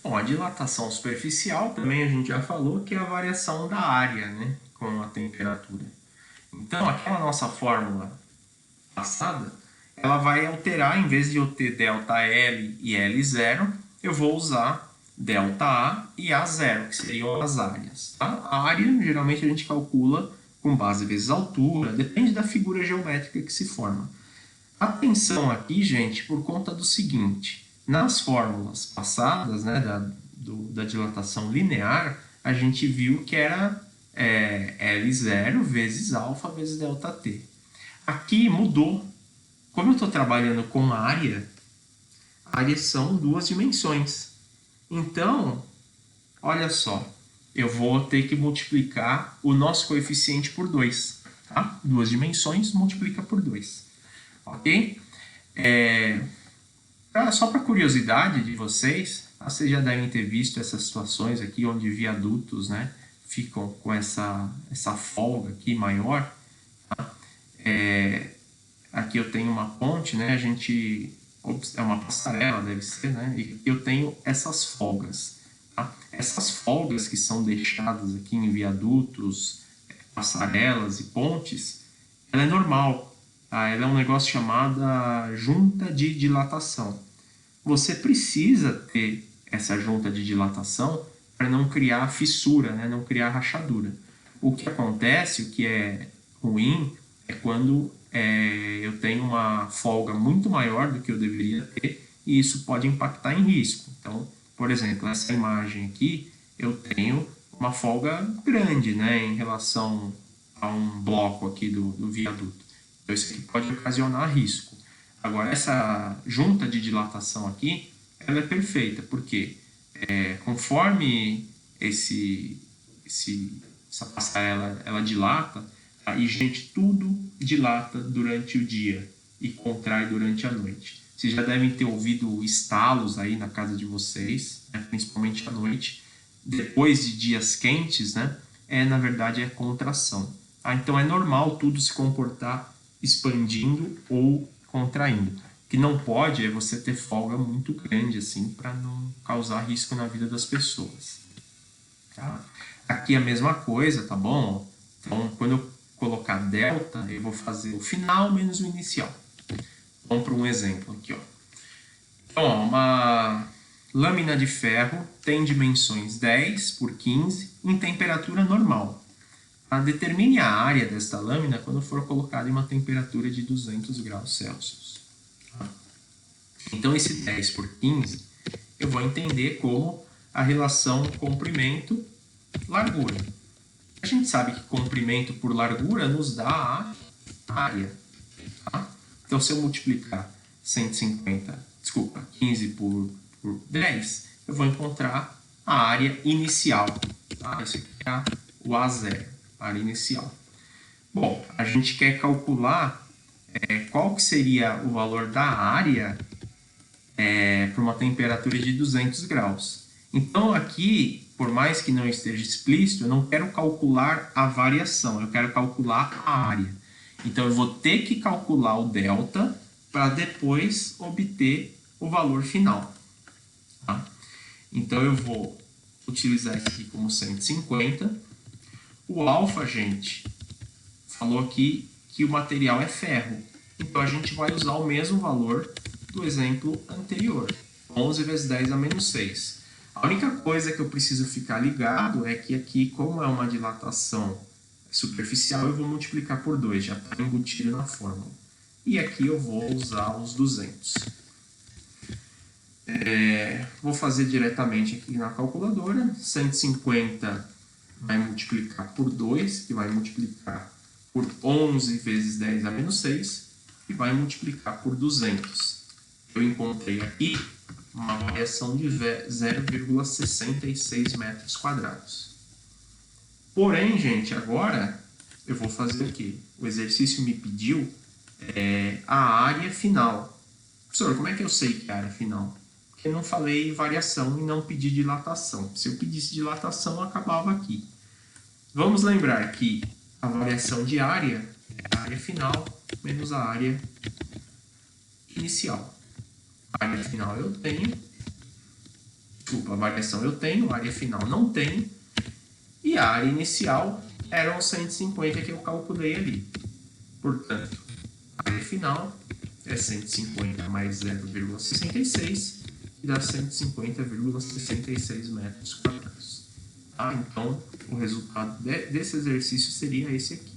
Bom, a dilatação superficial também a gente já falou que é a variação da área, né, com a temperatura. Então, aquela nossa fórmula passada, ela vai alterar, em vez de eu ter ΔL e L0, eu vou usar ΔA e A0, que seriam as áreas. Tá? A área, geralmente, a gente calcula com base vezes altura, depende da figura geométrica que se forma. Atenção aqui, gente, por conta do seguinte: nas fórmulas passadas, né, da dilatação linear, a gente viu que era L0 vezes alfa vezes ΔT. Aqui mudou. Como eu estou trabalhando com áreas são duas dimensões. Então, olha só, eu vou ter que multiplicar o nosso coeficiente por 2. Tá? Duas dimensões multiplica por 2. Ok? Só para curiosidade de vocês, vocês já devem ter visto essas situações aqui onde viadutos, né, ficam com essa folga aqui maior. Tá? Aqui eu tenho uma ponte, né, é uma passarela, deve ser, né, e eu tenho essas folgas. Tá? Essas folgas que são deixadas aqui em viadutos, passarelas e pontes, ela é normal. Tá? Ela é um negócio chamado junta de dilatação. Você precisa ter essa junta de dilatação para não criar fissura, né? Não criar rachadura. O que acontece, o que é ruim, é quando eu tenho uma folga muito maior do que eu deveria ter e isso pode impactar em risco. Então, por exemplo, essa imagem aqui, eu tenho uma folga grande, né, em relação a um bloco aqui do viaduto. Então, isso aqui pode ocasionar risco. Agora, essa junta de dilatação aqui, ela é perfeita, porque conforme essa passarela ela dilata, tá? E, gente, tudo dilata durante o dia e contrai durante a noite. Vocês já devem ter ouvido estalos aí na casa de vocês, né? Principalmente à noite. Depois de dias quentes, né? Na verdade, é contração. Tá? Então, é normal tudo se comportar expandindo ou contraindo. O que não pode é você ter folga muito grande, assim, para não causar risco na vida das pessoas. Tá? Aqui a mesma coisa, tá bom? Então, quando eu colocar delta, eu vou fazer o final menos o inicial. Vamos para um exemplo aqui, ó. Então, ó, uma lâmina de ferro tem dimensões 10 por 15 em temperatura normal. Determine a área desta lâmina quando for colocada em uma temperatura de 200 graus Celsius. Então, esse 10 por 15 eu vou entender como a relação comprimento-largura. A gente sabe que comprimento por largura nos dá a área. Tá? Então, se eu multiplicar 15 por 10, eu vou encontrar a área inicial. Tá? Isso aqui é o A0, a área inicial. Bom, a gente quer calcular qual que seria o valor da área para uma temperatura de 200 graus. Então, aqui, por mais que não esteja explícito, eu não quero calcular a variação, eu quero calcular a área. Então, eu vou ter que calcular o delta para depois obter o valor final. Tá? Então, eu vou utilizar isso aqui como 150. O alfa, gente, falou aqui que o material é ferro. Então, a gente vai usar o mesmo valor do exemplo anterior, 11 vezes 10 a menos 6. A única coisa que eu preciso ficar ligado é que aqui, como é uma dilatação superficial, eu vou multiplicar por 2, já está embutido na fórmula. E aqui eu vou usar os 200. Vou fazer diretamente aqui na calculadora. 150 vai multiplicar por 2, que vai multiplicar por 11 vezes 10 a menos 6, e vai multiplicar por 200. Eu encontrei aqui uma variação de 0,66 metros quadrados. Porém, gente, agora eu vou fazer o quê? O exercício me pediu a área final. Professor, como é que eu sei que é a área final? Porque eu não falei variação e não pedi dilatação. Se eu pedisse dilatação, eu acabava aqui. Vamos lembrar que a variação de área é a área final menos a área inicial. A área final eu tenho, desculpa, a variação eu tenho, a área final não tenho, e a área inicial eram os 150 que eu calculei ali. Portanto, a área final é 150 mais 0,66 e dá 150,66 metros quadrados. Tá? Então, o resultado desse exercício seria esse aqui.